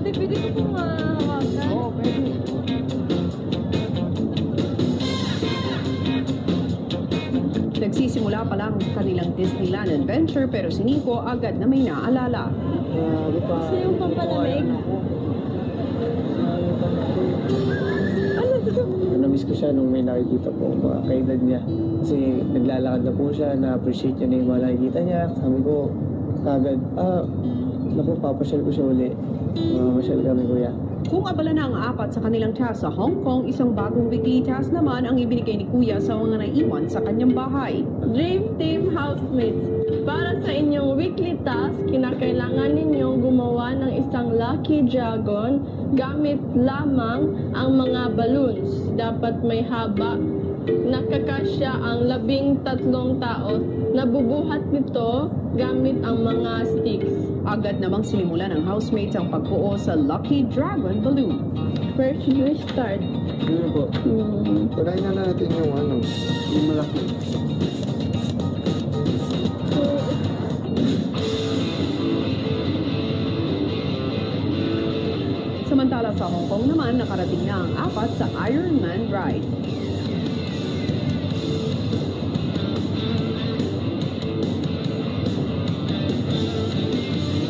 Ate, pwede ko pong mahawakan? Oo, pwede. Nagsisimula pa lang kanilang Disneyland adventure pero si Nico agad na may naalala. Grabe pa. Kasi yung pampalamig. Na-miss ko siya nung may nakikita po mga kaedad niya. Kasi naglalakad na po siya, na-appreciate niya na yung mga nakikita niya. Sabi ko, agad, naku, papasyal ko siya uli. Masyal kami, kuya. Kung abala na ang apat sa kanilang task sa Hong Kong, isang bagong weekly task naman ang ibinigay ni Kuya sa mga naiwan sa kanyang bahay. Dream Team Housemates, para sa inyong weekly task, kinakailangan ninyong gumawa ng isang lucky dragon gamit lamang ang mga balloons. Dapat may haba. Nakakasya ang 13 tao. Nabubuhat nito gamit ang mga sticks. Agad namang sinimula ng housemates ang pagbuo sa Lucky Dragon Balloon. Where should we start? Ano po? Pagayin na natin yung yung malaki. Samantala sa Hong Kong naman, nakarating na ang apat sa Iron Man ride.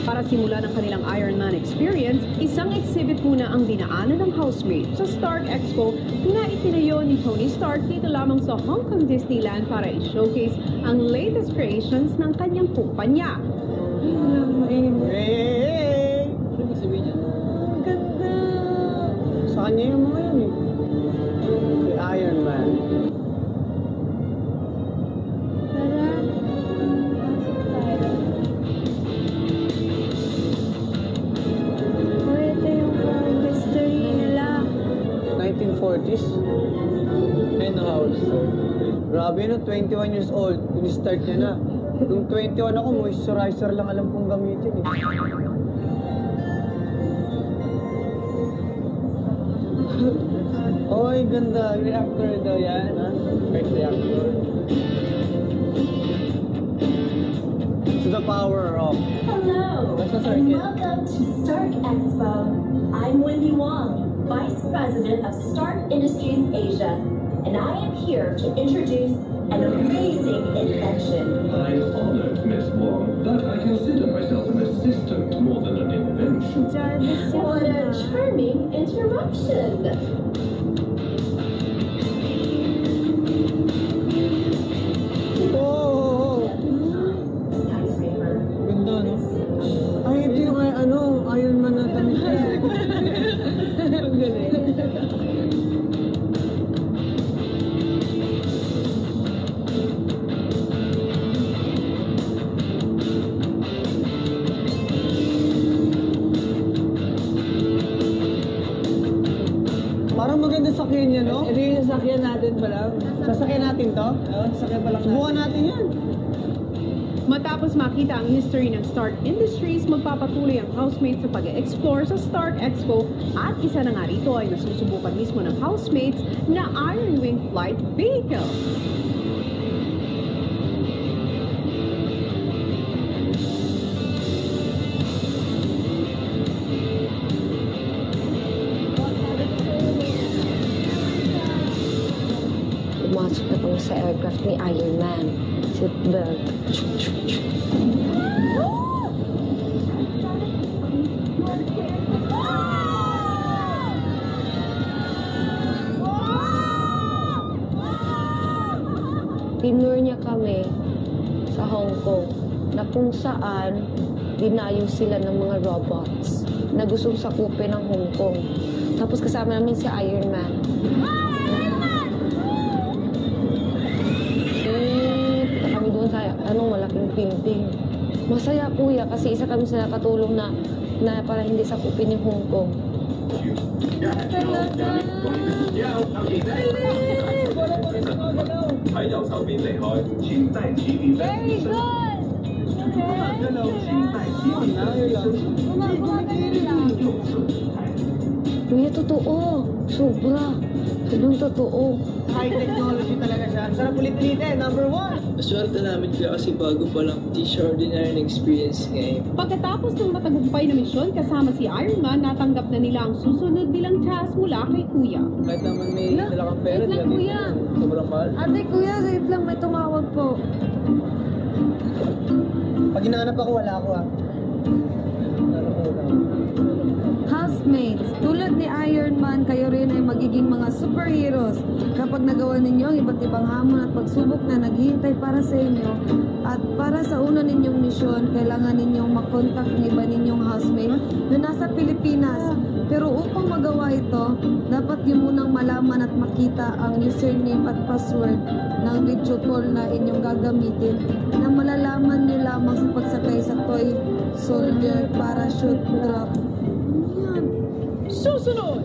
Para simulan ang kanilang Ironman experience, isang exhibit muna ang dinaanan ng housemate sa Stark Expo na itinayo ni Tony Stark dito lamang sa Hong Kong Disneyland para i-showcase ang latest creations ng kanyang kumpanya. Hey! Ano ba sabihin niya? Ang ganda! Sa kanya yung mga yun eh. Kay Iron Man. Tara! Pasok tayo. Oh, ito yung history nila. 1940s. Ayun ang house. Grabe no, 21 years old. In-start niya na. Nung 21 ako, moisturizer lang alam kong gamitin eh. Oy, ganda. Reactor daw yan, ha? First reactor. To the power of... Hello, That's a and circuit. welcome to Stark Expo. I'm Wendy Wong, Vice President of Stark Industries Asia, and I am here to introduce an amazing invention. I'm honored, Miss Wong, but I consider myself an assistant more than an invention. Jarvis yun What a na. charming interruption. Oh! Skyscraper. Ganda, no? Ay, ito yung Iron Man na damit niya. Ang galing. Parang maganda sakyan niya, no? Ito yung sasakyan natin pala. Sasakyan natin to? Oo, sasakyan pala. Subukan natin yan. Matapos makita ang history ng Stark Industries, magpapatuloy ang housemates sa pag-explore sa Stark Expo at isa na nga rito ay nasusubukan mismo ng housemates na Iron Wing flight vehicle. Pumasok na kami sa aircraft ni Iron Man. Seatbelt. Tinur niya kami sa Hong Kong na kung saan dinayo sila ng mga robots na gustong sakupin ng Hong Kong. Tapos kasama namin si Iron Man. Kami doon sa malaking building. Masaya kuya kasi isa kami sa nakatulong na para hindi sakupin yung Hong Kong. Talaga. 喺右手邊離開，請帶起你的 Very 身。 good! Okay. 請帶起你的身。 Gumagano lang. 右侧台。 Kuya, totoo. Sobra. Sobrang totoo. High technology talaga siya. Sarap ulit-ulitin. Number 1. Maswerte namin kaya kasi bago pa lang, di siya ordinary na experience ngayon. Pagkatapos ng matagumpay na misyon kasama si Iron Man, natanggap na nila ang susunod nilang task mula kay Kuya. Kahit naman may Wala. dala kang pera, Wait lang, kuya. sobrang mahal. Ate, kuya, wait lang, may tumawag po. Pag hinahanap ako, wala ako Housemates, tulad ni Iron Man, kayo rin ay magiging mga superheroes kapag nagawa ninyo ang iba't ibang hamon at pagsubok na naghihintay para sa inyo. At para sa una ninyong misyon, kailangan ninyong makontak ng iba ninyong housemate na nasa Pilipinas. Pero upang magawa ito, dapat nyo munang malaman at makita ang username at password ng video call na inyong gagamitin na malalaman nyo lamang sa pagsakay sa Toy Soldier Parachute Drop. Susunod!